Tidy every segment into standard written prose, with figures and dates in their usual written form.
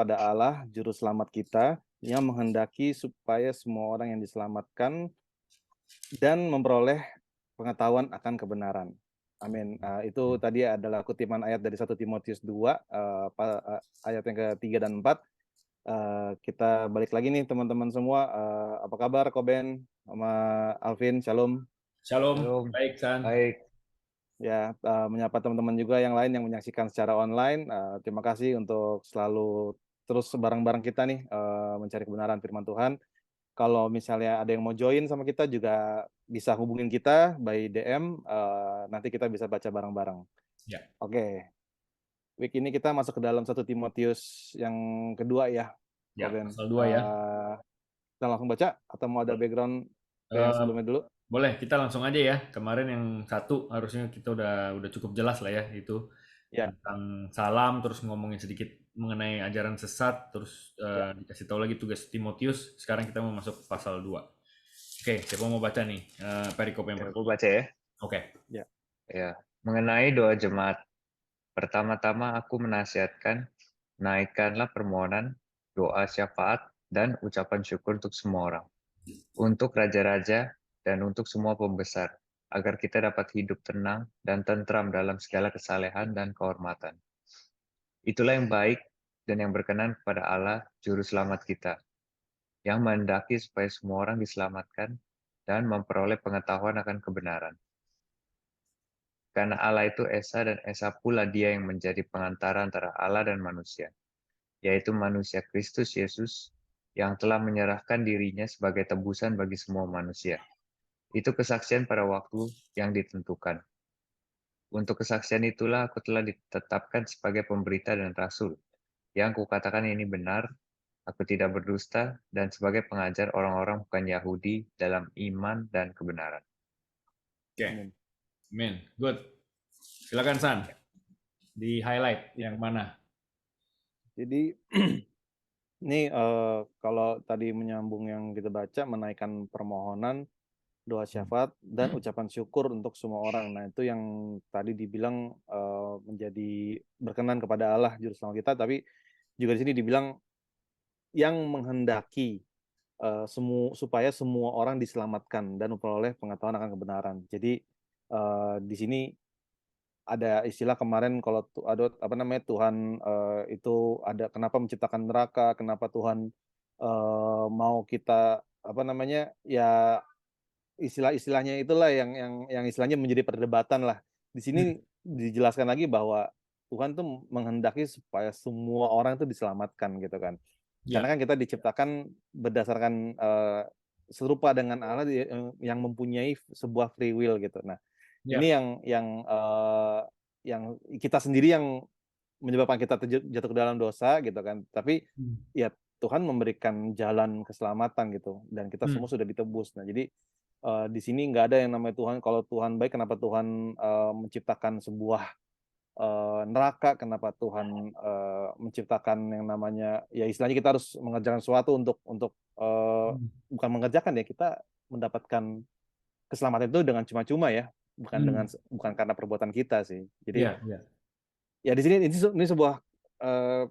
kepada Allah, Juru Selamat kita, yang menghendaki supaya semua orang yang diselamatkan dan memperoleh pengetahuan akan kebenaran. Amin. Itu tadi adalah kutipan ayat dari 1 Timotius 2, ayat yang ke-3 dan 4. Kita balik lagi nih teman-teman semua, apa kabar Koben sama Alvin? Shalom. Shalom, Shalom. baik San. Baik. Ya, menyapa teman-teman juga yang lain yang menyaksikan secara online. Terima kasih untuk selalu terus bareng-bareng kita nih, mencari kebenaran firman Tuhan. Kalau misalnya ada yang mau join sama kita juga bisa hubungin kita by DM, nanti kita bisa baca bareng-bareng. Ya. Oke. Week ini kita masuk ke dalam 1 Timotius yang kedua ya, Ya, Koben. pasal 2 ya. Kita langsung baca atau mau ada background kayak Eh, sebelumnya dulu? Boleh, kita langsung aja ya. Kemarin yang satu harusnya kita udah cukup jelas lah ya, itu Ya, tentang salam, terus ngomongin sedikit mengenai ajaran sesat, terus ya. dikasih tahu lagi tugas Timotius. Sekarang kita mau masuk ke pasal 2. Oke, siapa mau baca nih perikop yang Ya, pertama? aku baca ya. Oke. Ya. Ya, mengenai doa jemaat. Pertama-tama aku menasihatkan, naikkanlah permohonan, doa syafaat, dan ucapan syukur untuk semua orang. Untuk raja-raja dan untuk semua pembesar, agar kita dapat hidup tenang dan tentram dalam segala kesalehan dan kehormatan. Itulah yang baik dan yang berkenan kepada Allah, Juru Selamat kita, yang menghendaki supaya semua orang diselamatkan dan memperoleh pengetahuan akan kebenaran. Karena Allah itu Esa dan Esa pula dia yang menjadi pengantara antara Allah dan manusia, yaitu manusia Kristus Yesus yang telah menyerahkan dirinya sebagai tebusan bagi semua manusia. Itu kesaksian pada waktu yang ditentukan. Untuk kesaksian itulah aku telah ditetapkan sebagai pemberita dan rasul. Yang kukatakan ini benar, aku tidak berdusta, dan sebagai pengajar orang-orang bukan Yahudi dalam iman dan kebenaran. Oke. Amin. Amin. Good. Silakan San. Di highlight yang mana? Jadi ini kalau tadi menyambung yang kita baca, menaikkan permohonan, doa syafaat, dan ucapan syukur untuk semua orang. Nah, itu yang tadi dibilang menjadi berkenan kepada Allah Juru Selamat kita, tapi juga di sini dibilang yang menghendaki supaya semua orang diselamatkan dan memperoleh pengetahuan akan kebenaran. Jadi di sini ada istilah kemarin kalau ada apa namanya Tuhan itu ada kenapa menciptakan neraka, kenapa Tuhan mau kita apa namanya ya istilah-istilahnya itulah yang istilahnya menjadi perdebatan lah. Di sini dijelaskan lagi bahwa Tuhan tuh menghendaki supaya semua orang itu diselamatkan gitu kan. Karena Ya. kan kita diciptakan berdasarkan serupa dengan Allah yang mempunyai sebuah free will gitu. Nah, Ya. ini yang kita sendiri yang menyebabkan kita jatuh ke dalam dosa gitu kan. Tapi ya Tuhan memberikan jalan keselamatan gitu dan kita semua sudah ditebus. Nah, jadi di sini nggak ada yang namanya Tuhan. Kalau Tuhan baik, kenapa Tuhan menciptakan sebuah neraka? Kenapa Tuhan menciptakan yang namanya ya istilahnya kita harus mengerjakan sesuatu untuk bukan mengerjakan ya, kita mendapatkan keselamatan itu dengan cuma-cuma ya, bukan karena perbuatan kita sih. Jadi Ya, ya. ya di sini ini sebuah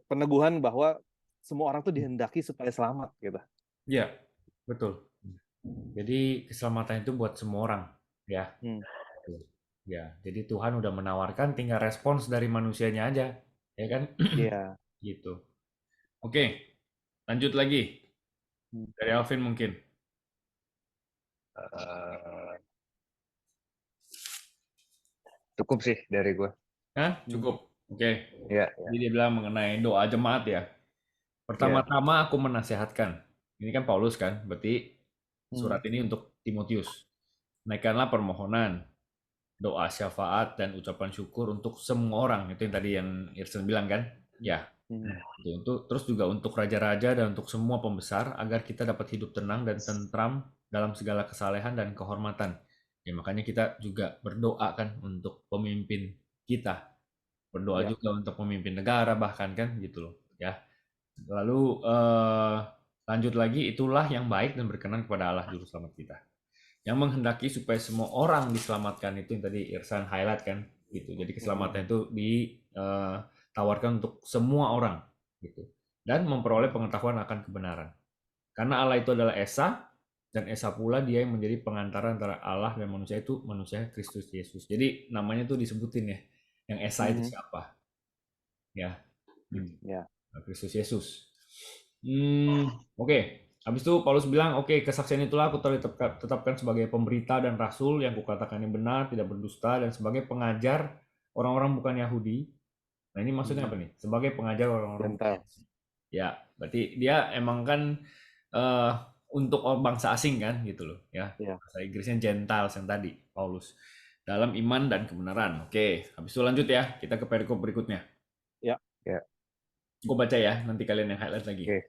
peneguhan bahwa semua orang tuh dihendaki supaya selamat gitu. Ya, betul. Jadi keselamatan itu buat semua orang, ya. Hmm. Ya, jadi Tuhan udah menawarkan, tinggal respons dari manusianya aja, ya kan? Iya. Gitu. Oke, lanjut lagi Hmm. dari Alvin mungkin. Eh, Cukup sih dari gue. Hah? Cukup. Oke. Ya, Jadi dia bilang mengenai doa jemaat ya. ya. Pertama-tama aku menasihatkan. Ini kan Paulus kan, berarti Hmm. surat ini untuk Timotius. Naikkanlah permohonan, doa syafaat dan ucapan syukur untuk semua orang. Itu yang tadi yang Irsen bilang kan? Ya. Hmm. Untuk terus juga untuk raja-raja dan untuk semua pembesar agar kita dapat hidup tenang dan tentram dalam segala kesalehan dan kehormatan. Ya makanya kita juga berdoa kan untuk pemimpin kita. Berdoa Ya. juga untuk pemimpin negara bahkan kan gitu loh, ya. Lalu lanjut lagi, itulah yang baik dan berkenan kepada Allah Juru Selamat kita. Yang menghendaki supaya semua orang diselamatkan, itu yang tadi Irsan highlight kan gitu. Jadi keselamatan itu ditawarkan untuk semua orang gitu. dan memperoleh pengetahuan akan kebenaran. Karena Allah itu adalah Esa, dan Esa pula dia yang menjadi pengantara antara Allah dan manusia, itu manusia Kristus Yesus. Jadi namanya tuh disebutin ya, yang Esa itu siapa? Ya, gitu. Ya. Kristus Yesus. Oke. Habis itu Paulus bilang, oke, kesaksian itulah aku telah tetapkan sebagai pemberita dan rasul yang kukatakan yang benar, tidak berdusta, dan sebagai pengajar orang-orang bukan Yahudi. Nah ini maksudnya apa nih? Sebagai pengajar orang-orang bukan Gentile. Yahudi. Ya, berarti dia emang kan untuk bangsa asing kan, gitu loh. Ya, Ya. bahasa Inggrisnya Gentiles yang tadi, Paulus. Dalam iman dan kebenaran. Oke, habis itu lanjut ya, kita ke perikop berikutnya. Ya. Ya, Gue baca ya, nanti kalian yang highlight lagi. oke.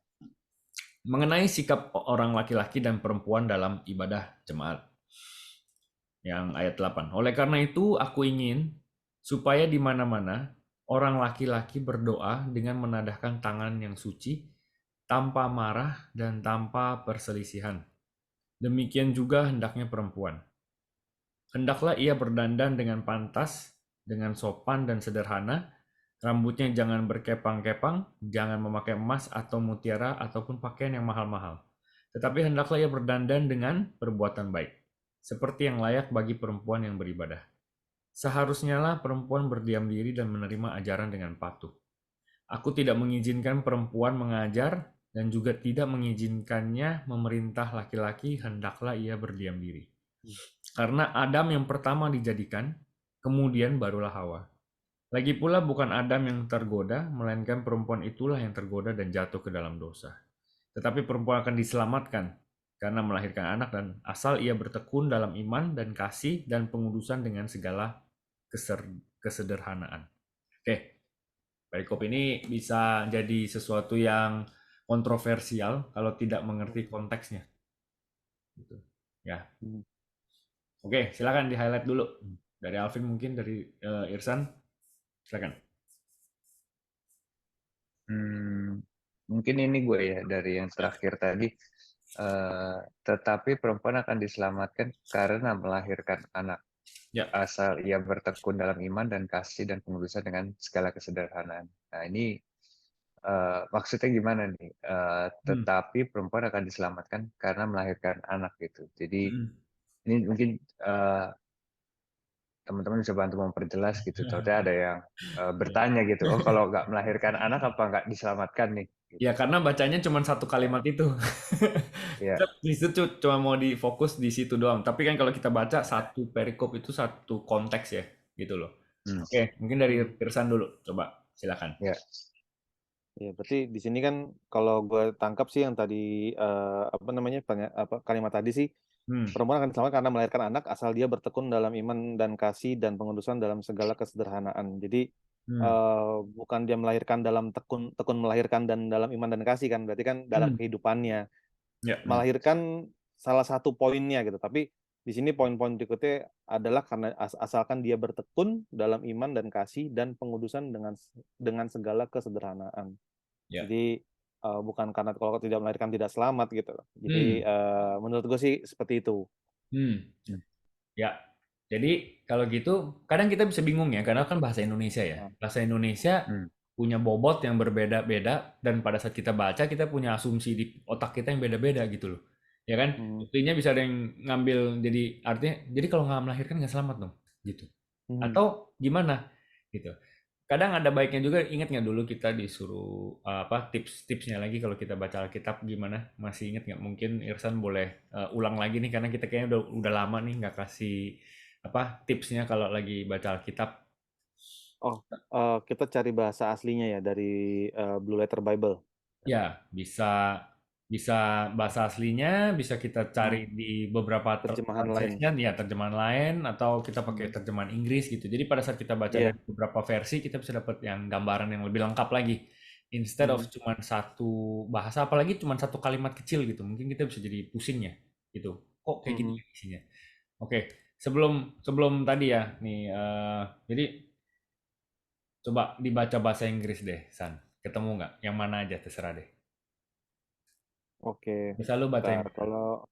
Mengenai sikap orang laki-laki dan perempuan dalam ibadah jemaat. Yang ayat 8. Oleh karena itu, aku ingin supaya di mana-mana orang laki-laki berdoa dengan menadahkan tangan yang suci, tanpa marah dan tanpa perselisihan. Demikian juga hendaknya perempuan. Hendaklah ia berdandan dengan pantas, dengan sopan dan sederhana. Rambutnya jangan berkepang-kepang, jangan memakai emas atau mutiara ataupun pakaian yang mahal-mahal. Tetapi hendaklah ia berdandan dengan perbuatan baik, seperti yang layak bagi perempuan yang beribadah. Seharusnya lah perempuan berdiam diri dan menerima ajaran dengan patuh. Aku tidak mengizinkan perempuan mengajar dan juga tidak mengizinkannya memerintah laki-laki, hendaklah ia berdiam diri. Karena Adam yang pertama dijadikan, kemudian barulah Hawa. Lagi pula bukan Adam yang tergoda, melainkan perempuan itulah yang tergoda dan jatuh ke dalam dosa. Tetapi perempuan akan diselamatkan karena melahirkan anak dan asal ia bertekun dalam iman dan kasih dan pengudusan dengan segala kesederhanaan. Oke, perikop ini bisa jadi sesuatu yang kontroversial kalau tidak mengerti konteksnya. Gitu. Ya. Oke, silakan di highlight dulu. Dari Alvin mungkin, dari Irsan, silakan. Mungkin ini gue ya dari yang terakhir tadi. Tetapi perempuan akan diselamatkan karena melahirkan anak. Ya. Asal ia bertekun dalam iman dan kasih dan pengudusan dengan segala kesederhanaan. Nah ini maksudnya gimana nih? Tetapi perempuan akan diselamatkan karena melahirkan anak gitu. Jadi ini mungkin teman-teman bisa bantu memperjelas gitu. Contohnya ada yang bertanya gitu, oh kalau nggak melahirkan anak apa nggak diselamatkan nih? Gitu. Ya karena bacanya cuma satu kalimat itu. Ya. Di situ cuma mau difokus di situ doang. Tapi kan kalau kita baca satu perikop itu satu konteks ya, gitu loh. Oke, mungkin dari Irsan dulu, coba silakan. Ya. Ya, berarti di sini kan kalau gue tangkap sih yang tadi kalimat tadi sih, perempuan akan diselamatkan karena melahirkan anak asal dia bertekun dalam iman dan kasih dan pengudusan dalam segala kesederhanaan. Jadi bukan dia melahirkan dalam tekun melahirkan dan dalam iman dan kasih kan, berarti kan dalam kehidupannya. Ya. Melahirkan salah satu poinnya gitu, tapi di sini poin-poin berikutnya adalah karena asalkan dia bertekun dalam iman dan kasih dan pengudusan dengan segala kesederhanaan. Ya. Jadi bukan karena kalau tidak melahirkan tidak selamat gitu. Jadi menurut gue sih seperti itu. Ya. Jadi kalau gitu kadang kita bisa bingung ya, karena kan bahasa Indonesia ya. Bahasa Indonesia punya bobot yang berbeda-beda, dan pada saat kita baca kita punya asumsi di otak kita yang beda-beda gitu loh. Ya kan? Buktinya bisa ada yang ngambil jadi artinya jadi kalau nggak melahirkan nggak selamat dong gitu. Atau gimana gitu. Kadang ada baiknya juga, ingat nggak dulu kita disuruh tips-tipsnya lagi kalau kita baca Alkitab gimana? Masih ingat nggak? Mungkin Irsan boleh ulang lagi nih, karena kita kayaknya udah lama nih nggak kasih tipsnya kalau lagi baca Alkitab. Oh, kita cari bahasa aslinya ya dari Blue Letter Bible. Ya, bisa bahasa aslinya, bisa kita cari di beberapa terjemahan lain. ya, terjemahan lain, atau kita pakai terjemahan Inggris gitu. Jadi pada saat kita baca dari beberapa versi, kita bisa dapat yang gambaran yang lebih lengkap lagi. Instead of cuma satu bahasa, apalagi cuma satu kalimat kecil gitu, mungkin kita bisa jadi pusing ya gitu. Kok kayak gini isinya? Oke, sebelum tadi ya nih, jadi coba dibaca bahasa Inggris deh, San. Ketemu nggak? Yang mana aja terserah deh. Oke. Bisa lu baca yang mana? Kalau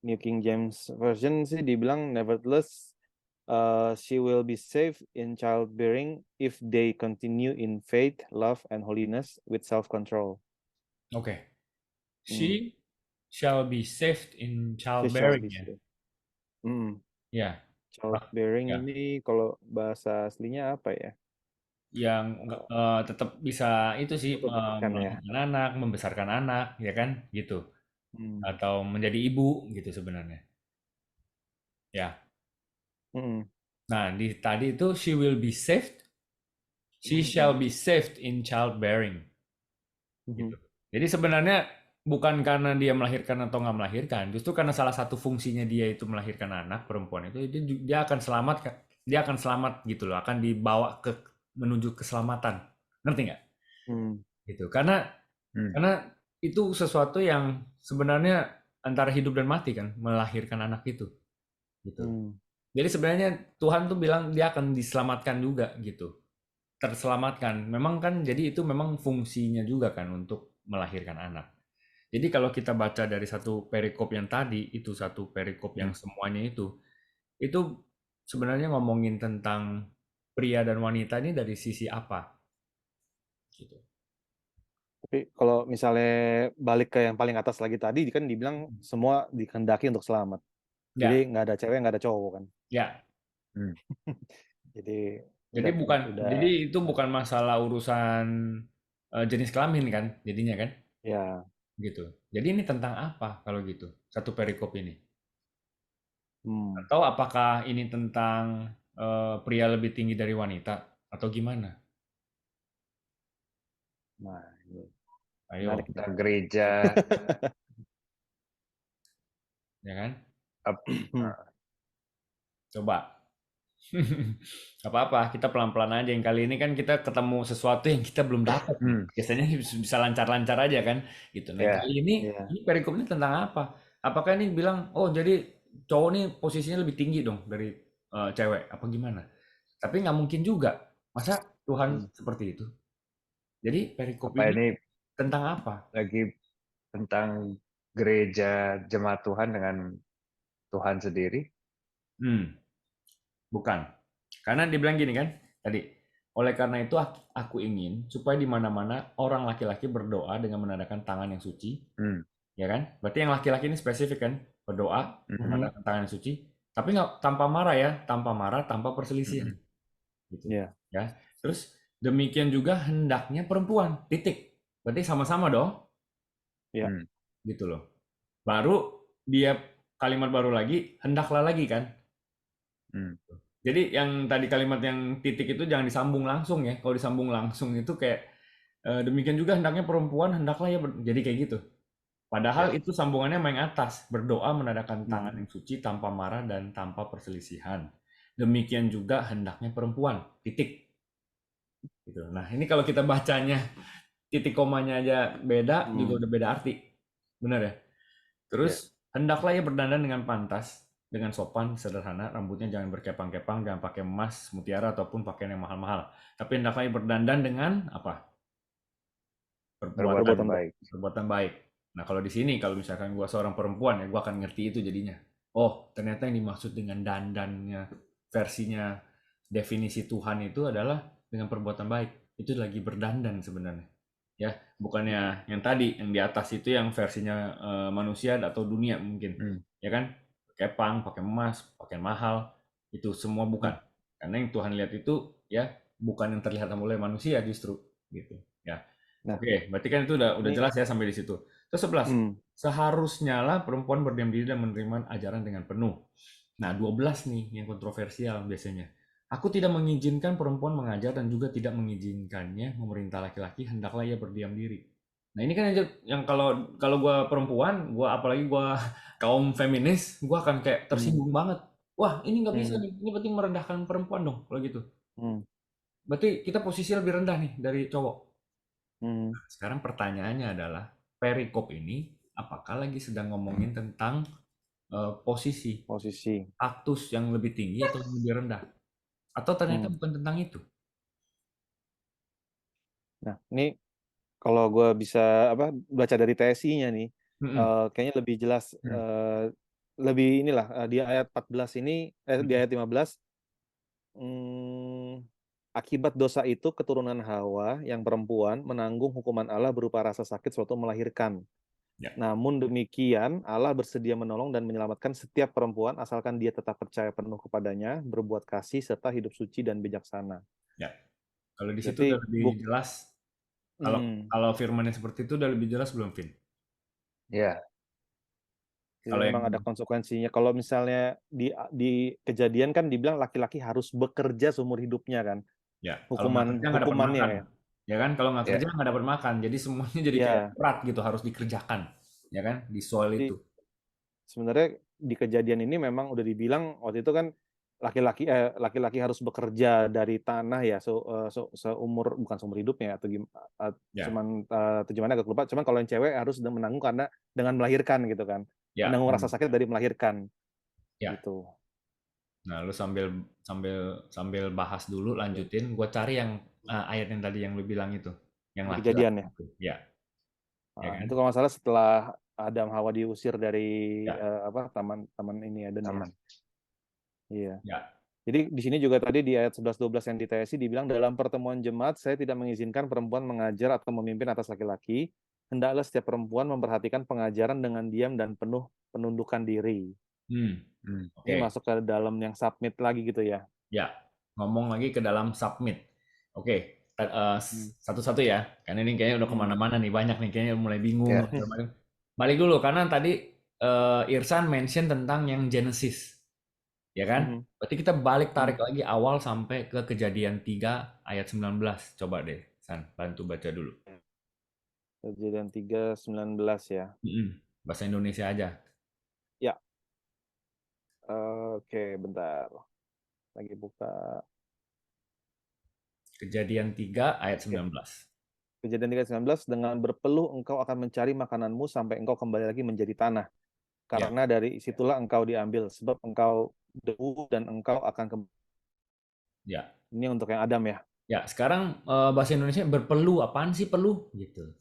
New King James Version sih dibilang nevertheless she will be safe in childbearing if they continue in faith, love, and holiness with self-control. Oke. Hmm. She shall be saved in She shall childbearing be ya. saved. Hmm. Ya. Childbearing Ya. ini kalau bahasa aslinya apa ya? Yang tetap bisa itu sih Tetap kan ya. melahirkan anak, membesarkan anak, ya kan, gitu. Hmm. Atau menjadi ibu gitu sebenarnya. Ya. Hmm. Nah, tadi itu she will be saved, she shall be saved in childbearing. Gitu. Jadi sebenarnya bukan karena dia melahirkan atau nggak melahirkan, justru karena salah satu fungsinya dia itu melahirkan anak perempuan itu, dia akan selamat, dia akan selamat gitu loh, akan dibawa menuju keselamatan, ngerti nggak? Hmm. Gitu. Karena itu sesuatu yang sebenarnya antara hidup dan mati kan, melahirkan anak itu, gitu. Hmm. Jadi sebenarnya Tuhan tuh bilang dia akan diselamatkan juga gitu, terselamatkan. Memang kan jadi itu memang fungsinya juga kan untuk melahirkan anak. Jadi kalau kita baca dari satu perikop yang tadi, itu satu perikop yang semuanya itu sebenarnya ngomongin tentang pria dan wanita ini dari sisi apa? Gitu. Tapi kalau misalnya balik ke yang paling atas lagi tadi, kan dibilang semua dikehendaki untuk selamat. Jadi Ya, nggak ada cewek, nggak ada cowok kan. ya. Jadi Jadi udah itu bukan masalah urusan jenis kelamin kan, jadinya kan, ya. gitu. Jadi ini tentang apa kalau gitu? Satu perikop ini. Hmm. Atau apakah ini tentang pria lebih tinggi dari wanita atau gimana? Nah, ini menarik Ayo, nih. Tentang gereja. ya kan? Hmm. Coba. Gak apa-apa, kita pelan-pelan aja. Yang kali ini kan kita ketemu sesuatu yang kita belum dapat nih. Biasanya bisa lancar-lancar aja kan, gitu. Nah, Ya. kali ini Ya. perikop ini tentang apa? Apakah ini bilang, oh jadi cowok nih posisinya lebih tinggi dong dari cewek, apa gimana? Tapi nggak mungkin juga. Masa Tuhan seperti itu? Jadi perikop Apa ini ini tentang apa? lagi tentang gereja jemaat Tuhan dengan Tuhan sendiri? Bukan. Karena dibilang gini kan tadi, oleh karena itu aku ingin supaya di mana-mana orang laki-laki berdoa dengan menandakan tangan yang suci, ya kan? Berarti yang laki-laki ini spesifik kan, berdoa menandakan tangan yang suci, tapi nggak tanpa marah ya, tanpa marah, tanpa perselisihan, gitu. Ya. Ya. Terus demikian juga hendaknya perempuan, titik. Berarti sama-sama dong, Ya. gitu loh. Baru dia kalimat baru lagi, hendaklah lagi kan. Jadi yang tadi kalimat yang titik itu jangan disambung langsung ya. Kalau disambung langsung itu kayak demikian juga hendaknya perempuan hendaklah ya jadi kayak gitu. Padahal itu sambungannya main atas, berdoa menandakan tangan yang suci tanpa marah dan tanpa perselisihan. Demikian juga hendaknya perempuan. Titik. Gitu. Nah, ini kalau kita bacanya titik komanya aja beda, juga udah beda arti. Benar ya? Terus hendaklah ia berdandan dengan pantas, dengan sopan, sederhana, rambutnya jangan berkepang-kepang, jangan pakai emas, mutiara ataupun pakaian yang mahal-mahal. Tapi hendaklah ia berdandan dengan apa? Perbuatan Perbuatan baik. baik. Perbuatan baik. Nah, kalau di sini kalau misalkan gua seorang perempuan ya gua akan ngerti itu jadinya. Oh, ternyata yang dimaksud dengan dandannya versinya definisi Tuhan itu adalah dengan perbuatan baik. Itu lagi berdandan sebenarnya. Ya, bukannya yang tadi yang di atas itu yang versinya manusia atau dunia mungkin. Ya kan? Kepang, pakai emas, pakai mahal, itu semua bukan. Karena yang Tuhan lihat itu ya bukan yang terlihat oleh manusia justru gitu. Ya. Nah, Oke, berarti kan itu udah ini jelas ya sampai di situ. Terus 11, seharusnya lah perempuan berdiam diri dan menerima ajaran dengan penuh. Nah, 12 nih yang kontroversial biasanya. Aku tidak mengizinkan perempuan mengajar dan juga tidak mengizinkannya memerintah laki-laki, hendaklah ia berdiam diri. Nah, ini kan yang kalau gua perempuan, gua apalagi gua kaum feminis, gua akan kayak tersinggung banget. Wah, ini nggak bisa nih. Ini berarti merendahkan perempuan dong kalau gitu. Berarti kita posisi lebih rendah nih dari cowok. Sekarang pertanyaannya adalah, perikop ini apakah lagi sedang ngomongin tentang posisi, status yang lebih tinggi atau yang lebih rendah? Atau ternyata bukan tentang itu? Nah, ini kalau gue bisa baca dari TSI-nya nih, Mm-mm. kayaknya lebih jelas, lebih inilah di ayat 14 ini, di ayat 15, Akibat dosa itu keturunan Hawa yang perempuan menanggung hukuman Allah berupa rasa sakit sewaktu melahirkan. Ya. Namun demikian, Allah bersedia menolong dan menyelamatkan setiap perempuan asalkan dia tetap percaya penuh kepadanya, berbuat kasih, serta hidup suci dan bijaksana. Ya. Kalau di situ Berarti udah lebih jelas. Kalau firmannya seperti itu udah lebih jelas belum, Vin? Ya, jadi Kalau memang yang ada konsekuensinya. Kalau misalnya di kejadian kan dibilang laki-laki harus bekerja seumur hidupnya kan, ya, kalau nggak kerja nggak dapat hukumannya makan. ya. Ya kan, kalau nggak ya, kerja nggak dapat makan. Jadi semuanya jadi kayak Ya, berat gitu, harus dikerjakan. Ya kan, di soil jadi itu. sebenarnya di kejadian ini memang udah dibilang waktu itu kan laki-laki harus bekerja dari tanah ya seumur bukan seumur hidupnya atau Ya, gimana agak lupa. Cuman kalau yang cewek harus menanggung karena dengan melahirkan gitu kan, ya, menanggung rasa sakit dari melahirkan ya. gitu. Nah, lu sambil sambil sambil bahas dulu, lanjutin. Gue cari yang ayat yang tadi yang lu bilang itu, yang Di laki-laki kejadian ya. itu. Ya, ya kan? Itu kalau nggak salah setelah Adam Hawa diusir dari Ya, taman ini Eden ya. aman. Iya. ya, Jadi di sini juga tadi di ayat 11-12 yang di TSI dibilang dalam pertemuan jemaat saya tidak mengizinkan perempuan mengajar atau memimpin atas laki-laki. Hendaklah setiap perempuan memperhatikan pengajaran dengan diam dan penuh penundukan diri. Hmm, Ini oke. masuk ke dalam yang submit lagi gitu ya. Ya, ngomong lagi ke dalam submit. Oke, Hmm. satu-satu ya. Karena ini kayaknya udah Hmm. kemana-mana nih, banyak nih, kayaknya mulai bingung. Ya. segala macam. Balik dulu, karena tadi Irsan mention tentang yang Genesis. Ya kan? Mhm. Berarti kita balik tarik Hmm. lagi awal sampai ke Kejadian 3 ayat 19. Coba deh, San, bantu baca dulu. Kejadian 3:19 ya. Bahasa Indonesia aja. Ya. Oke, bentar. Lagi buka. Kejadian 3 ayat Oke. 19. Kejadian 3:19, dengan berpeluh engkau akan mencari makananmu sampai engkau kembali lagi menjadi tanah. Ya, Karena dari situlah engkau diambil, sebab engkau debu dan engkau akan kembali. ya. Ini untuk yang Adam ya. Ya, sekarang bahasa Indonesia berpeluh, apaan sih peluh gitu.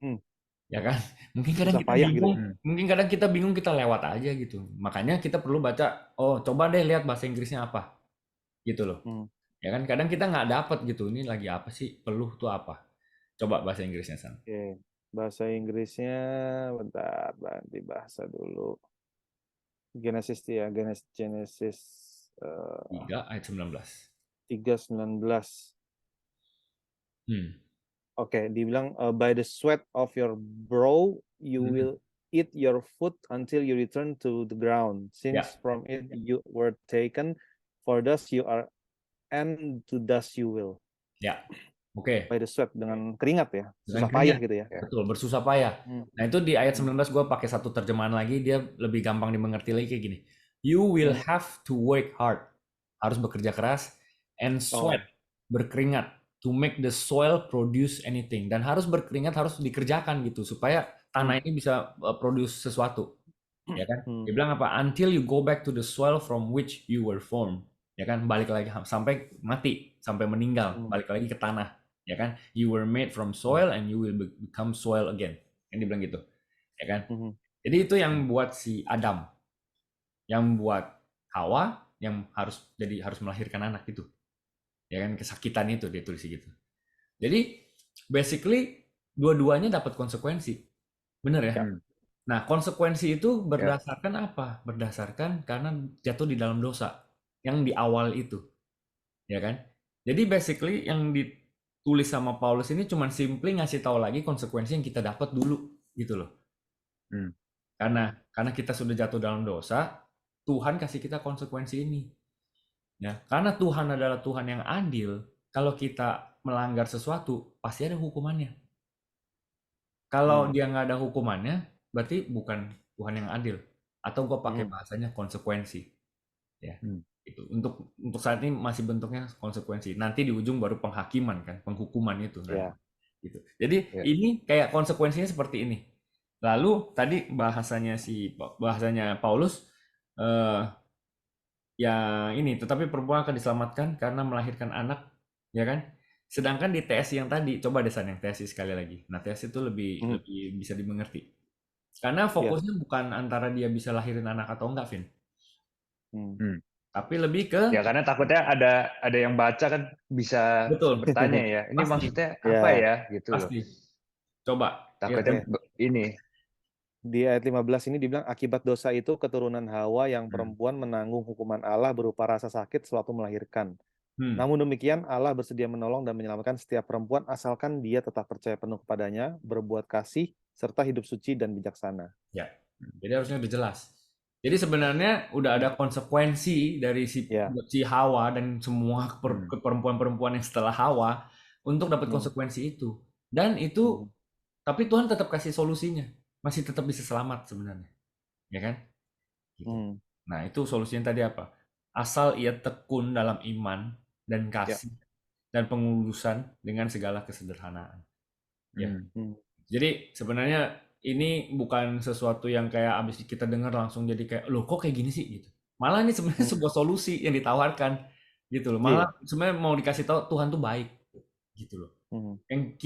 Hmm, Ya kan? Mungkin kadang susah kita payah gitu bingung, ya. mungkin kadang kita bingung, kita lewat aja gitu. Makanya kita perlu baca, oh coba deh lihat bahasa Inggrisnya apa, gitu loh. Hmm, Ya kan? Kadang kita nggak dapat gitu, ini lagi apa sih, peluh tuh apa? Coba bahasa Inggrisnya, San. Oke. Bahasa Inggrisnya, bentar, ganti bahasa dulu. Genesis ya, Genesis 3 ayat 19. 3:19. Hmm. Oke, dibilang by the sweat of your brow you Hmm. will eat your food until you return to the ground, Ya, since from it you were taken, for dust you are, and to dust you will. ya. Oke. By the sweat, dengan keringat ya, Dengan susah payah keringat. gitu ya. Ya. Betul, bersusah payah. Hmm, Nah, itu di ayat hmm, 19 gue pakai satu terjemahan lagi, dia lebih gampang dimengerti lagi kayak gini. You will hmm. have to work hard. Harus bekerja keras and sweat, Oh, berkeringat to make the soil produce anything. Dan harus berkeringat, harus dikerjakan gitu supaya hmm, tanah ini bisa produce sesuatu. Ya kan? hmm, Dia bilang apa? Until you go back to the soil from which you were formed. Ya kan? Balik lagi sampai mati, sampai meninggal, hmm, balik lagi ke tanah. Ya kan? You were made from hmm, soil and you will become soil again. Yang dibilang gitu. Ya kan? hmm, Jadi itu yang buat si Adam, yang buat Hawa, yang harus melahirkan anak itu. Ya kan? Kesakitan itu dia tulis gitu. Jadi basically dua-duanya dapat konsekuensi. Bener ya? Hmm. Nah, konsekuensi itu Ya. berdasarkan apa? Berdasarkan karena jatuh di dalam dosa yang di awal itu. Ya kan? Jadi basically yang ditulis sama Paulus ini cuma simply ngasih tahu lagi konsekuensi yang kita dapat dulu gitu loh. Hmm. Karena kita sudah jatuh dalam dosa, Tuhan kasih kita konsekuensi ini. Ya, karena Tuhan adalah Tuhan yang adil, kalau kita melanggar sesuatu pasti ada hukumannya. Kalau dia nggak ada hukumannya, berarti bukan Tuhan yang adil. Atau gue pakai bahasanya konsekuensi. Ya, itu untuk saat ini masih bentuknya konsekuensi. Nanti di ujung baru penghakiman kan, penghukuman itu. Nah, gitu. Jadi Ya. ini kayak konsekuensinya seperti ini. Lalu tadi bahasanya Paulus, ya ini, tetapi perempuan akan diselamatkan karena melahirkan anak, ya kan? Sedangkan di TSI yang tadi, coba desain yang TSI sekali lagi. Nah, TSI itu lebih bisa dimengerti. Karena fokusnya bukan antara dia bisa lahirin anak atau enggak, Vin. Tapi lebih ke Ya karena takutnya ada yang baca kan bisa betul, bertanya ya, ini pasti, maksudnya Ya, apa ya gitu loh. pasti. Coba lihat Takutnya oke. ini. Di ayat 15 ini dibilang akibat dosa itu keturunan Hawa yang perempuan menanggung hukuman Allah berupa rasa sakit sewaktu melahirkan. Hmm, Namun demikian Allah bersedia menolong dan menyelamatkan setiap perempuan asalkan dia tetap percaya penuh kepadanya, berbuat kasih, serta hidup suci dan bijaksana. ya. Jadi harusnya udah jelas. Jadi sebenarnya udah ada konsekuensi dari Ya. si Hawa dan semua perempuan-perempuan yang setelah Hawa untuk dapat Hmm. konsekuensi itu. Dan itu, Hmm. tapi Tuhan tetap kasih solusinya. Masih tetap bisa selamat sebenarnya. Ya kan? Gitu. Hmm. Nah, itu solusinya tadi apa? Asal ia tekun dalam iman dan Ya. kasih dan pengudusan dengan segala kesederhanaan. Ya. Hmm. Jadi sebenarnya ini bukan sesuatu yang kayak abis kita dengar langsung jadi kayak, loh kok kayak gini sih gitu. Malah ini sebenarnya Hmm. sebuah solusi yang ditawarkan gitu loh. Malah Iya. sebenarnya mau dikasih tahu Tuhan tuh baik gitu loh. Hmm. Yang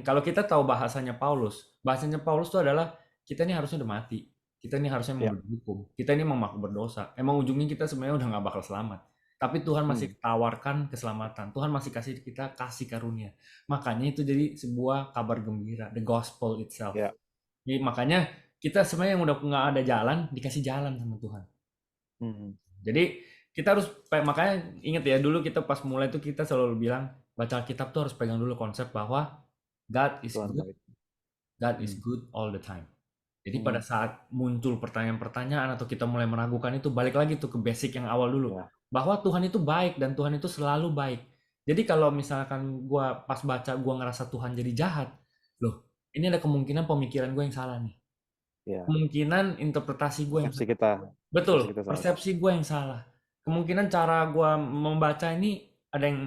kalau kita tahu bahasanya Paulus tuh adalah kita ini harusnya udah mati. Kita ini harusnya mau Ya. dihukum. Kita ini mau berdosa. Emang ujungnya kita sebenarnya udah nggak bakal selamat. Tapi Tuhan masih Hmm. tawarkan keselamatan. Tuhan masih kasih kita kasih karunia. Makanya itu jadi sebuah kabar gembira, the gospel itself. Ya. Jadi makanya kita sebenarnya yang udah nggak ada jalan dikasih jalan sama Tuhan. Hmm. Jadi kita harus makanya ingat ya dulu kita pas mulai itu kita selalu bilang baca Alkitab tuh harus pegang dulu konsep bahwa God is Tuhan good, baik. God is Hmm. good all the time. Jadi pada Hmm. saat muncul pertanyaan-pertanyaan atau kita mulai meragukan itu balik lagi tuh ke basic yang awal dulu. Ya. Bahwa Tuhan itu baik dan Tuhan itu selalu baik. Jadi kalau misalkan gua pas baca gua ngerasa Tuhan jadi jahat, loh ini ada kemungkinan pemikiran gue yang salah nih. Ya. Kemungkinan interpretasi gue yang Persepsi salah. kita. Betul, Persepsi kita salah. persepsi gue yang salah. Kemungkinan cara gue membaca ini ada yang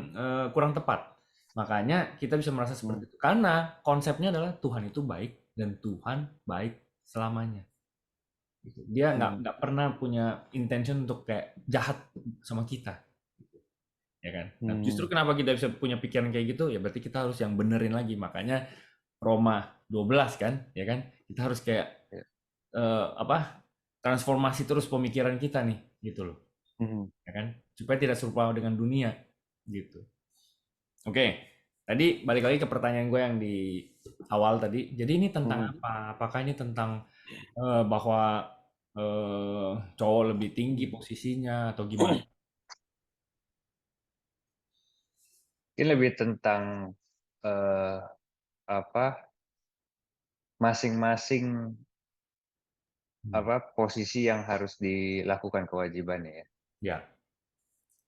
kurang tepat. Makanya kita bisa merasa Hmm. seperti itu. Karena konsepnya adalah Tuhan itu baik dan Tuhan baik selamanya. Gitu. Dia Hmm. nggak pernah punya intention untuk kayak jahat sama kita. Ya kan? Nah, justru Hmm. kenapa kita bisa punya pikiran kayak gitu? Ya berarti kita harus yang benerin lagi. Makanya Roma 12 kan, ya kan? Kita harus kayak Ya. apa? Transformasi terus pemikiran kita nih, gitu loh. Hmm. Ya kan? Supaya tidak serupa dengan dunia, gitu. Oke, tadi balik lagi ke pertanyaan gue yang di awal tadi. Jadi ini tentang Hmm. apa? Apakah ini tentang bahwa cowok lebih tinggi posisinya atau gimana? Ini lebih tentang apa masing-masing posisi yang harus dilakukan kewajibannya ya. Ya,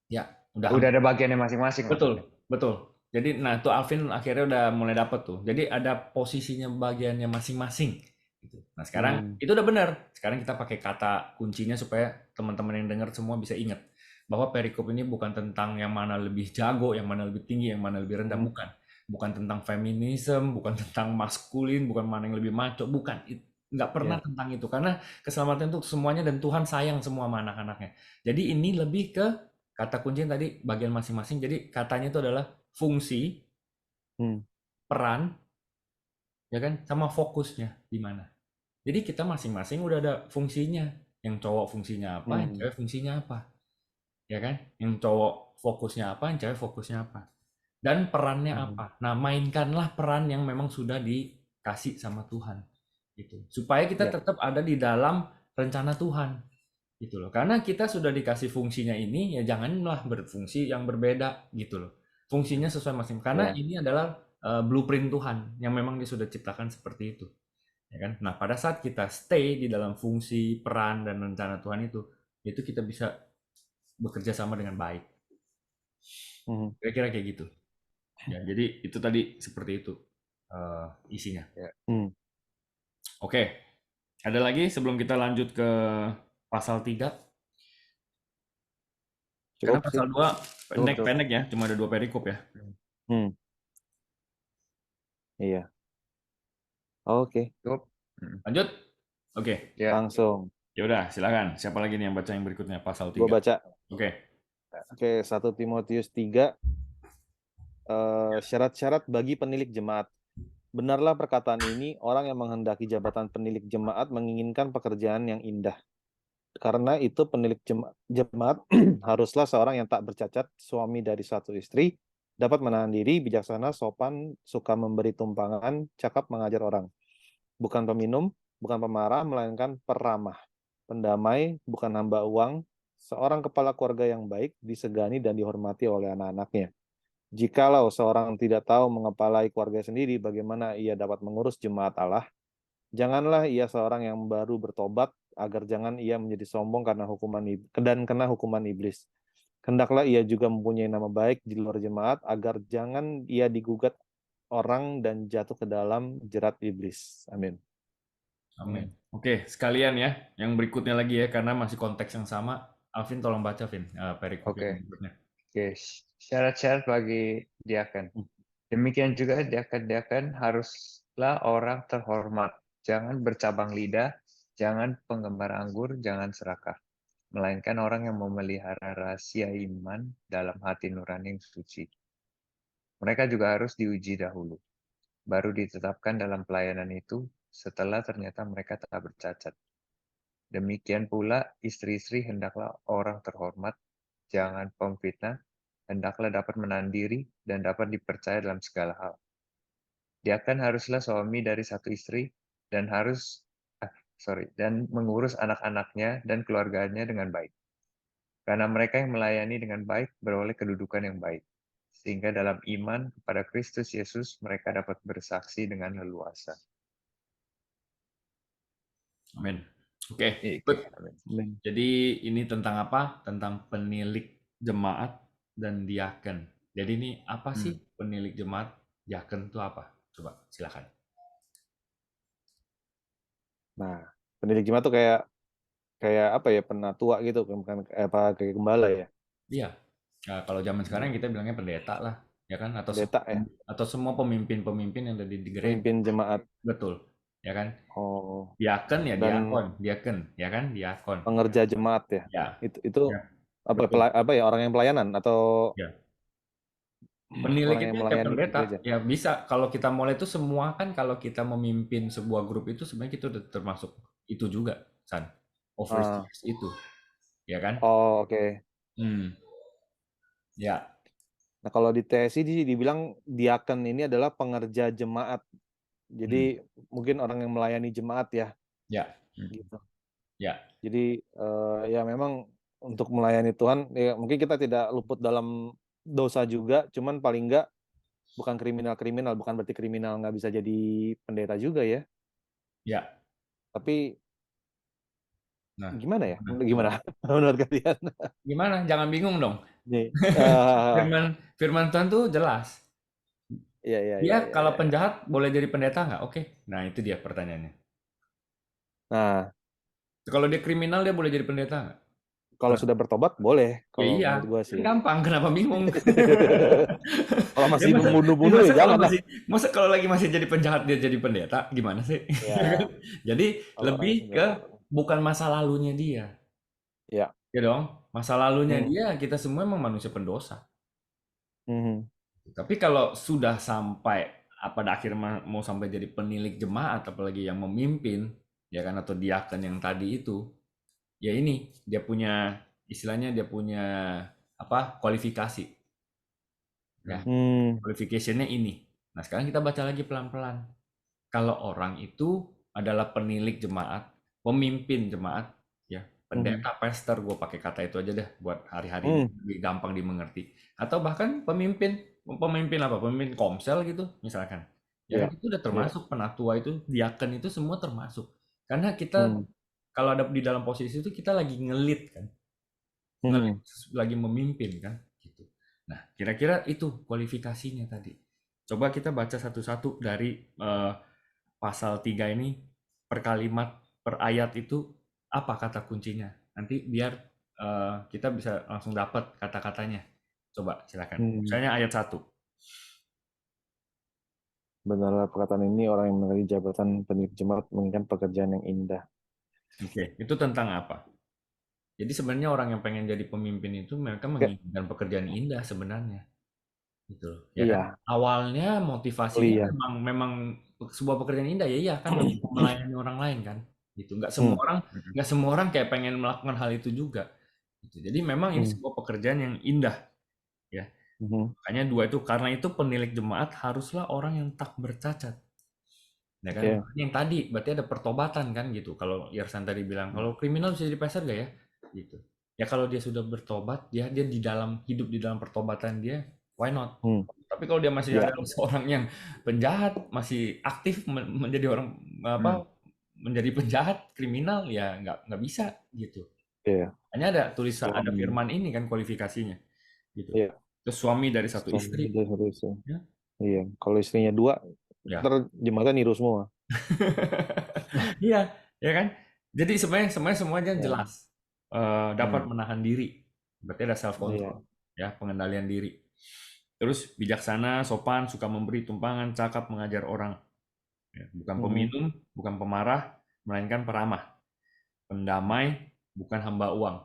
ya, udah Udah ada bagiannya masing-masing maksudnya. betul, betul. Jadi, nah itu Alvin akhirnya udah mulai dapet tuh. Jadi ada posisinya bagiannya masing-masing. Gitu. Nah sekarang Hmm. itu udah benar. Sekarang kita pakai kata kuncinya supaya teman-teman yang dengar semua bisa ingat bahwa perikop ini bukan tentang yang mana lebih jago, yang mana lebih tinggi, yang mana lebih rendah, Hmm. bukan. Bukan tentang feminisme, bukan tentang maskulin, bukan mana yang lebih maco, bukan. Nggak pernah Ya. tentang itu karena keselamatan untuk semuanya dan Tuhan sayang semua sama anak-anaknya. Jadi ini lebih ke kata kuncinya tadi bagian masing-masing. Jadi katanya itu adalah fungsi, Hmm. peran, ya kan, sama fokusnya di mana. Jadi kita masing-masing udah ada fungsinya. Yang cowok fungsinya apa, yang Hmm. cewek fungsinya apa, ya kan? Yang cowok fokusnya apa, yang cewek fokusnya apa, dan perannya Hmm. apa. Nah, mainkanlah peran yang memang sudah dikasih sama Tuhan, gitu. Supaya kita Ya. tetap ada di dalam rencana Tuhan. Gitu loh. Karena kita sudah dikasih fungsinya ini, ya janganlah berfungsi yang berbeda gitu loh. Fungsinya sesuai masing-masing. Karena Ya. ini adalah blueprint Tuhan yang memang dia sudah ciptakan seperti itu. Ya kan? Nah, pada saat kita stay di dalam fungsi, peran dan rencana Tuhan itu kita bisa bekerja sama dengan baik. Hmm. Kira-kira kayak gitu. Ya, jadi itu tadi seperti itu isinya. Ya. Hmm. Oke. Ada lagi sebelum kita lanjut ke pasal 3? Karena Cukup sih. pasal 2 Cukup. pendek-pendek ya, cuma ada 2 perikop ya. Hmm. Iya. Oke. Cukup. Lanjut? Oke. Ya. Langsung. Ya udah, silakan. Siapa lagi nih yang baca yang berikutnya pasal 3? Gue baca. Oke. Oke, 1 Timotius 3. Syarat-syarat bagi penilik jemaat. Benarlah perkataan ini, orang yang menghendaki jabatan penilik jemaat menginginkan pekerjaan yang indah. karena itu penilik jemaat haruslah seorang yang tak bercacat, suami dari satu istri, dapat menahan diri, bijaksana, sopan, suka memberi tumpangan, cakap mengajar orang. Bukan peminum, bukan pemarah, melainkan peramah, pendamai, bukan hamba uang, seorang kepala keluarga yang baik, disegani dan dihormati oleh anak-anaknya. Jikalau seorang tidak tahu mengepalai keluarga sendiri, bagaimana ia dapat mengurus jemaat Allah? Janganlah ia seorang yang baru bertobat, agar jangan ia menjadi sombong karena kena hukuman iblis. Hendaklah ia juga mempunyai nama baik di luar jemaat, agar jangan ia digugat orang dan jatuh ke dalam jerat iblis. Amin. Amin. Oke, sekalian ya. Yang berikutnya lagi ya, karena masih konteks yang sama. Alvin tolong baca, Vin, perikop yang Oke. berikutnya. Oke, syarat-syarat bagi diaken. Demikian juga diaken-diaken haruslah orang terhormat. Jangan bercabang lidah, jangan penggemar anggur, jangan serakah. Melainkan orang yang memelihara rahasia iman dalam hati nurani yang suci. Mereka juga harus diuji dahulu, baru ditetapkan dalam pelayanan itu setelah ternyata mereka tak bercacat. Demikian pula istri-istri hendaklah orang terhormat, jangan pemfitnah, hendaklah dapat menahan diri dan dapat dipercaya dalam segala hal. Diaken haruslah suami dari satu istri dan dan mengurus anak-anaknya dan keluarganya dengan baik. Karena mereka yang melayani dengan baik beroleh kedudukan yang baik, sehingga dalam iman kepada Kristus Yesus mereka dapat bersaksi dengan leluasa. Amin. Oke, Oke, Amin. jadi ini tentang apa? Tentang penilik jemaat dan diaken. Jadi ini apa sih penilik jemaat? Diaken itu apa? Coba silakan. Nah, penilik jemaat tuh kayak apa ya, penatua gitu, bukan kayak gembala ya? Iya. Nah, kalau zaman sekarang kita bilangnya pendeta lah, ya kan? Pendeta ya, Atau semua pemimpin-pemimpin yang ada di gereja. pemimpin jemaat. Betul, ya kan? Oh, Diaken ya dan diaken, ya kan? Diakon. pengerja jemaat ya. Ya. Itu Ya, apa betul. ya, orang yang pelayanan atau Ya. Penilik orang itu yang kayak melayani pendeta. gereja? Ya bisa. Kalau kita mulai itu semua kan kalau kita memimpin sebuah grup itu sebenarnya kita udah termasuk itu juga, San. Overseers itu, ya kan? Oh, oke. Ya. Nah, kalau di TSI dibilang diaken ini adalah pengerja jemaat. Jadi mungkin orang yang melayani jemaat ya. Ya. Gitu. Ya. Jadi ya memang untuk melayani Tuhan ya mungkin kita tidak luput dalam dosa juga, cuman paling enggak bukan kriminal, bukan berarti kriminal nggak bisa jadi pendeta juga ya. Ya. Tapi Nah, gimana ya? Gimana menurut kalian? gimana? Jangan bingung dong. Nih, Firman Tuhan tuh jelas. ya. Dia kalau penjahat boleh jadi pendeta nggak? Oke. Nah, itu dia pertanyaannya. Nah, Kalau dia kriminal dia boleh jadi pendeta nggak? kalau sudah bertobat boleh, Ya kalau iya, menurut gua kan sih. gampang. Kenapa bingung? Kalau masih Ya, membunuh-bunuh ya jangan lah. masa kalau lagi masih jadi penjahat dia jadi pendeta, gimana sih? Ya, Jadi kalau lebih ke bukan masa lalunya dia. ya. Ya dong, masa lalunya dia kita semua emang manusia pendosa. Tapi kalau sudah sampai pada akhirnya mau sampai jadi penilik jemaat, apalagi yang memimpin, ya kan, atau diaken yang tadi itu, ya ini dia punya istilahnya dia punya apa kualifikasi, ya qualificationnya ini. Nah sekarang kita baca lagi pelan-pelan. Kalau orang itu adalah penilik jemaat, pemimpin jemaat, ya pendeta, pastor, gue pakai kata itu aja deh buat hari-hari lebih gampang dimengerti. Atau bahkan pemimpin apa? Pemimpin komsel gitu misalkan. Ya itu udah termasuk penatua itu, diaken itu semua termasuk. Karena kita kalau ada di dalam posisi itu kita lagi ngelit kan, lagi memimpin kan, gitu. Nah kira-kira itu kualifikasinya tadi. Coba kita baca satu-satu dari pasal 3 ini per kalimat per ayat itu apa kata kuncinya. Nanti biar kita bisa langsung dapat kata-katanya. Coba silakan. Misalnya ayat 1. Benarlah perkataan ini, orang yang mengerti jabatan penilik jemaat menginginkan pekerjaan yang indah. Oke, itu tentang apa? Jadi sebenarnya orang yang pengen jadi pemimpin itu mereka menginginkan pekerjaan indah sebenarnya. Gitu. Ya kan? Awalnya motivasinya memang sebuah pekerjaan indah ya iya kan melayani orang lain kan. gitu. Nggak semua Hmm. orang nggak semua orang kayak pengen melakukan hal itu juga. Gitu. Jadi memang ini Hmm. sebuah pekerjaan yang indah, ya. Mhm. Makanya dua itu karena itu penilik jemaat haruslah orang yang tak bercacat. Ya kan? Iya. Makanya yang tadi berarti ada pertobatan kan gitu. Kalau Yersan tadi bilang kalau kriminal bisa jadi pasar gak ya? Gitu. Ya kalau dia sudah bertobat, dia di dalam hidup di dalam pertobatan dia, why not? Hmm. Tapi kalau dia masih Ya. adalah seorang yang penjahat, masih aktif menjadi orang Hmm. apa menjadi penjahat, kriminal ya nggak bisa gitu. Iya. Hanya ada tulisan ada Hmm. firman ini kan kualifikasinya gitu. Iya. Terus suami dari satu Suami istri, dari satu istri. ya. Iya. Kalau istrinya dua, Ya. ntar jembatan niru semua. Iya, ya kan? Jadi sebenarnya semuanya semuanya Ya. jelas. Dapat Hmm. menahan diri. Berarti ada self Iya. control, ya, pengendalian diri. Terus bijaksana, sopan, suka memberi tumpangan, cakap mengajar orang. Ya, bukan Mhm. peminum, bukan pemarah, melainkan peramah. Pendamai, bukan hamba uang.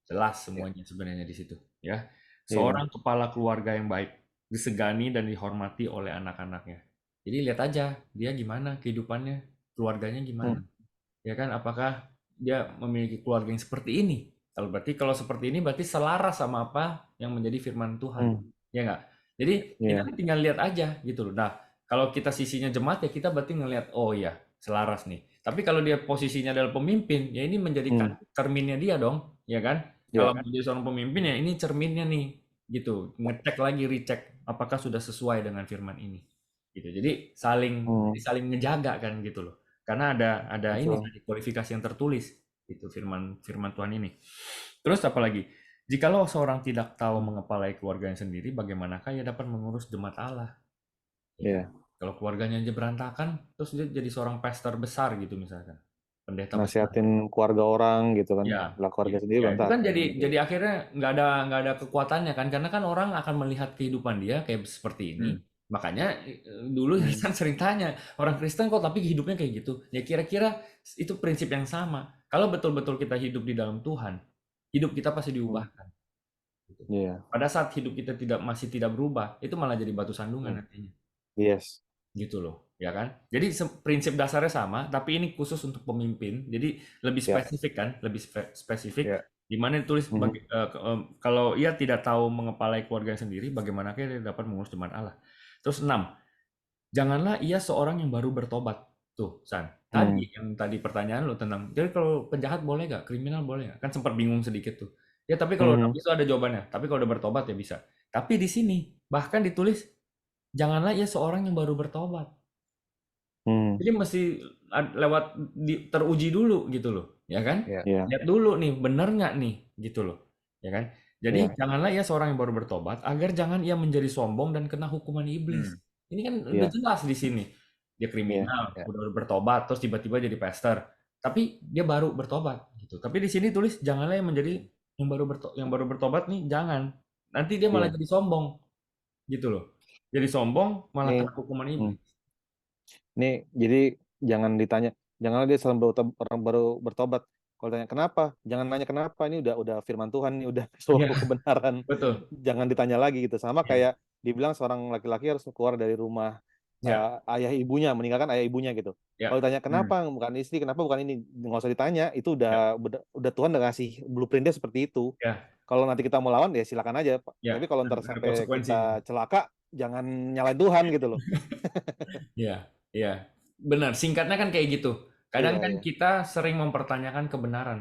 Jelas Ya. semuanya sebenarnya di situ, ya. Iya. Seorang kepala keluarga yang baik, disegani dan dihormati oleh anak-anaknya. Jadi lihat aja dia gimana kehidupannya, keluarganya Hmm. gimana. Ya kan, apakah dia memiliki keluarga yang seperti ini? Kalau seperti ini berarti selaras sama apa yang menjadi firman Tuhan. Hmm. Ya nggak? Jadi kita Iya. tinggal lihat aja gitu loh. Nah, kalau kita sisinya jemaat ya kita berarti ngelihat oh iya, selaras nih. Tapi kalau dia posisinya adalah pemimpin, ya ini menjadikan Hmm. cerminnya dia dong, ya kan? Kalau Iya. menjadi seorang pemimpin ya ini cerminnya nih, gitu. Ngecek lagi, recheck apakah sudah sesuai dengan firman ini. Gitu. Jadi Hmm. saling ngejaga kan gitu loh. Karena ada ini Betul. tadi kualifikasi yang tertulis itu firman firman Tuhan ini. Terus apa lagi? Jikalau seorang tidak tahu mengepalai keluarganya sendiri, bagaimanakah ia dapat mengurus jemaat Allah? Ya kan? Iya. Kalau keluarganya aja berantakan, terus dia jadi seorang pastor besar gitu misalkan, pendeta besar. Nasihatin keluarga orang gitu kan. Ya, Lah ya, keluarga sendiri ya itu kan berantakan gitu. jadi akhirnya nggak ada kekuatannya kan, karena kan orang akan melihat kehidupan dia kayak seperti ini. Makanya dulu Hmm. Ihsan sering tanya orang Kristen kok tapi hidupnya kayak gitu. Ya kira-kira itu prinsip yang sama. Kalau betul-betul kita hidup di dalam Tuhan, hidup kita pasti Hmm. diubahkan. Gitu. Iya. Pada saat hidup kita masih tidak berubah, itu malah jadi batu sandungan Hmm. nantinya. Yes. Gitu loh, ya kan? Jadi prinsip dasarnya sama, tapi ini khusus untuk pemimpin. Jadi lebih Ya. spesifik kan, lebih spesifik. Ya. Di mana ditulis Mhm. kalau ia tidak tahu mengepalai keluarga sendiri, bagaimana dia dapat mengurus jemaat Allah. Terus 6, janganlah ia seorang yang baru bertobat. Tuh, San. Hmm. Tadi pertanyaan lo tentang, jadi kalau penjahat boleh nggak? Kriminal boleh nggak? Kan sempat bingung sedikit tuh. Ya tapi kalau Mhm. itu ada jawabannya. Tapi kalau udah bertobat ya bisa. Tapi di sini bahkan ditulis, janganlah ia seorang yang baru bertobat. Hmm. Jadi mesti lewat teruji dulu gitu loh, ya kan? Ya. Iya. Lihat dulu nih, benar nggak nih, gitu loh, ya kan? Jadi Iya. janganlah ia seorang yang baru bertobat, agar jangan ia menjadi sombong dan kena hukuman iblis. Ini kan udah Iya. jelas di sini. Dia Iya. kriminal, Ya. udah bertobat, terus tiba-tiba jadi pastor. Tapi dia baru bertobat, gitu. Tapi di sini tulis janganlah yang menjadi yang baru bertobat nih, jangan. Nanti dia malah Iya. jadi sombong, gitu loh. Jadi sombong malah Nih. kena hukuman Hmm. iblis. Nih, jadi jangan ditanya, janganlah dia orang baru bertobat. Kalau tanya kenapa, jangan nanya kenapa. Ini udah firman Tuhan, ini udah Iya, suatu kebenaran. betul. Jangan ditanya lagi gitu. Sama Iya, kayak dibilang seorang laki-laki harus keluar dari rumah iya, ayah ibunya, meninggalkan ayah ibunya gitu. iya. Kalau ditanya kenapa bukan istri, kenapa bukan ini, nggak usah ditanya. Itu Ya, udah Tuhan udah ngasih blueprintnya seperti itu. ya, Kalau nanti kita mau lawan ya silakan aja, Pak. ya, Tapi kalau ntar ada sampai konsekuensinya. kita celaka, jangan nyalain Tuhan gitu loh. Ya, ya, benar. Singkatnya kan kayak gitu. Iya, Kadang kan iya. kita sering mempertanyakan kebenaran.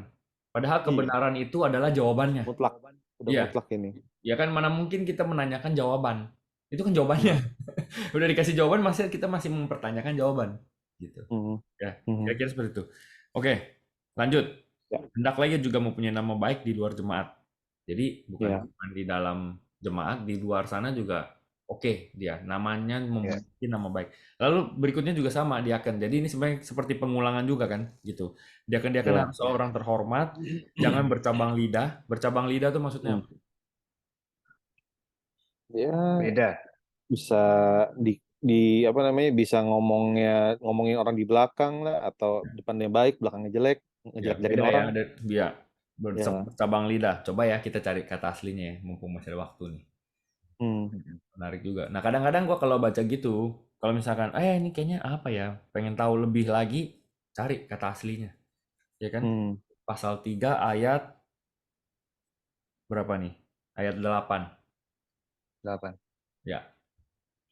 Padahal Iya, kebenaran itu adalah jawabannya. mutlak. Udah Iya, mutlak ini. ya kan mana mungkin kita menanyakan jawaban. Itu kan jawabannya. Hmm. Udah dikasih jawaban, kita masih mempertanyakan jawaban. Gitu. Mhm. Ya, Mhm. kira-kira seperti itu. Oke, lanjut. Ya. Hendaklah ia juga mempunyai nama baik di luar jemaat. Jadi bukan Ya. cuma di dalam jemaat, di luar sana juga oke dia. Namanya memiliki nama baik. Lalu berikutnya juga sama diaken. Jadi ini sebenarnya seperti pengulangan juga kan, gitu. Diaken-diaken Ya. harus seorang terhormat, jangan bercabang lidah. Bercabang lidah itu maksudnya Hmm. apa? Ya Beda. bisa di apa namanya, bisa ngomongin orang di belakang lah, atau depannya baik belakangnya jelek, Ya, ngejelek-jelekin beda ya. orang. Dia Ya. bercabang lidah. Coba ya kita cari kata aslinya ya, mumpung masih ada waktu nih. Hmm. Menarik juga. Nah, kadang-kadang gua kalau baca gitu, kalau misalkan, ini kayaknya apa ya, pengen tahu lebih lagi, cari kata aslinya. ya kan? Hmm. Pasal 3 ayat berapa nih? Ayat 8. 8. Ya.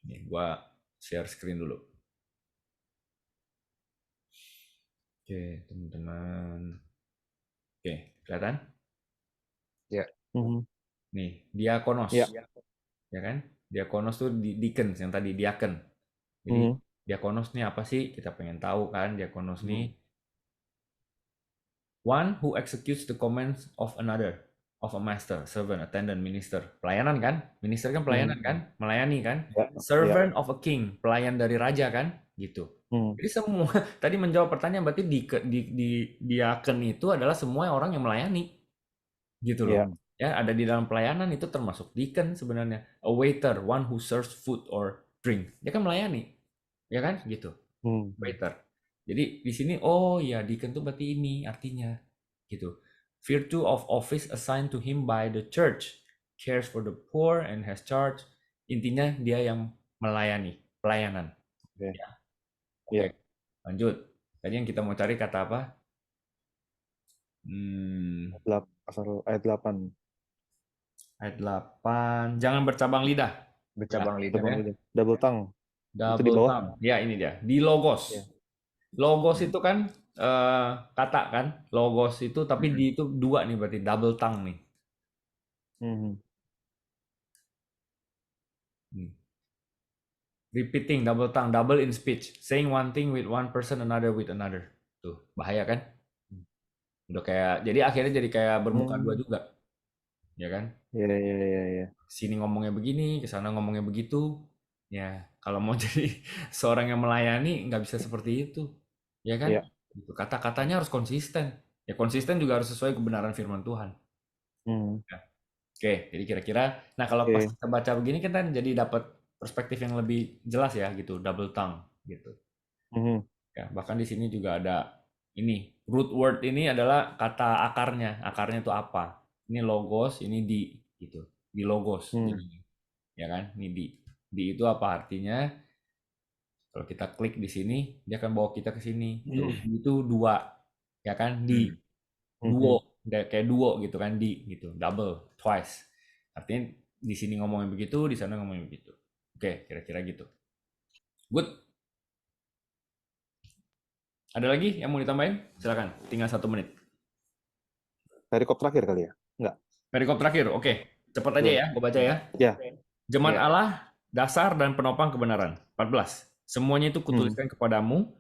Nih gua share screen dulu. Oke, teman-teman. Oke, kelihatan? Ya. Mhm. Nih, diakonos. Ya. Ya kan? Diakonos tuh deacons yang tadi diaken. Jadi Mhm. diakonos nih apa sih? Kita pengen tahu kan diakonos Mhm. nih. One who executes the commands of another, of a master, servant, attendant, minister. Pelayanan kan? Minister kan pelayanan kan? Melayani kan? Ya. Ya. Servant of a king, pelayan dari raja kan? Gitu. Hmm. Jadi semua tadi menjawab pertanyaan berarti di diaken itu adalah semua orang yang melayani. Gitu Ya. loh. Ya, ada di dalam pelayanan itu termasuk deacon sebenarnya. A waiter, one who serves food or drink. Dia kan melayani. Ya kan? Gitu. Hmm. Waiter. Jadi di sini oh ya deacon tuh berarti ini artinya gitu. Virtue of office assigned to him by the church, cares for the poor and has charge. Intinya dia yang melayani, pelayanan. Oke. Ya. Ya. Oke. Lanjut. Tadi yang kita mau cari kata apa? Pasal ayat 8. Ayat 8. Jangan bercabang lidah. Bercabang lidah. Cabang Ya. lidah. Double tongue. Itu di Double bawah. tongue. Ya ini dia. Di logos. Ya. Logos itu kan kata kan. Logos itu tapi di itu dua nih berarti double tongue nih. Mhm. Repeating double tongue, double in speech, saying one thing with one person, another with another. Tuh bahaya kan? Udah kayak jadi akhirnya jadi kayak bermuka dua juga, ya kan? Ya, ya, ya, ya. Sini ngomongnya begini, ke sana ngomongnya begitu. Ya kalau mau jadi seorang yang melayani nggak bisa seperti itu, ya kan? Ya. Gitu. Kata-katanya harus konsisten. Ya konsisten juga harus sesuai kebenaran firman Tuhan. Hmm. Ya. Oke, jadi kira-kira, nah kalau pas kita baca begini kita jadi dapat perspektif yang lebih jelas ya gitu, double tongue gitu. Mhm. Ya, bahkan di sini juga ada ini root word ini adalah kata akarnya. Akarnya itu apa? Ini logos, ini di gitu. Di logos. Jadi, ya kan? Ini di. Di itu apa artinya? Kalau kita klik di sini, dia akan bawa kita ke sini. Tuh, itu dua. Ya kan? Di. Duo, kayak duo gitu kan, di gitu. Double, twice. Artinya di sini ngomongin begitu, di sana ngomongin begitu. Oke, kira-kira gitu. Good. Ada lagi yang mau ditambahin? Silakan, tinggal 1 menit. Perikop terakhir kali ya? Enggak. Perikop terakhir, oke. Cepat aja ya, gue baca ya. Ya. Jemaat Allah, dasar dan penopang kebenaran. 14. Semuanya itu kutuliskan kepadamu,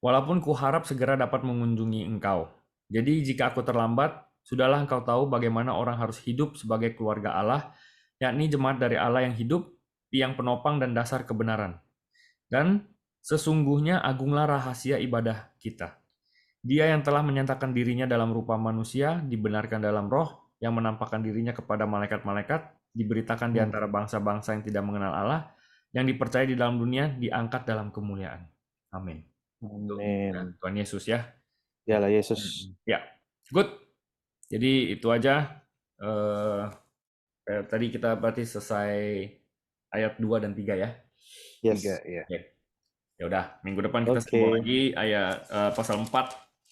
walaupun kuharap segera dapat mengunjungi engkau. Jadi jika aku terlambat, sudahlah engkau tahu bagaimana orang harus hidup sebagai keluarga Allah, yakni jemaat dari Allah yang hidup, yang penopang dan dasar kebenaran. Dan sesungguhnya agunglah rahasia ibadah kita. Dia yang telah menyatakan dirinya dalam rupa manusia, dibenarkan dalam roh, yang menampakkan dirinya kepada malaikat-malaikat, diberitakan di antara bangsa-bangsa yang tidak mengenal Allah, yang dipercaya di dalam dunia, diangkat dalam kemuliaan. Amin. Amin. Tuhan Yesus ya. Dialah Yesus. Ya, good. Jadi itu aja. Tadi kita berarti selesai ayat 2 dan 3 ya. Yes. 3, ya. Ya udah, minggu depan kita sambung lagi ayat pasal 4,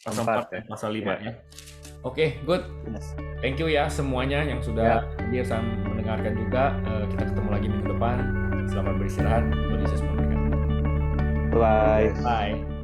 pasal 4 dan pasal 5 ya. Oke, good. Thank you ya semuanya yang sudah hadir dan mendengarkan juga. Kita ketemu lagi minggu depan. Selamat beristirahat. Tuhan Yesus memberkati. Bye. Bye.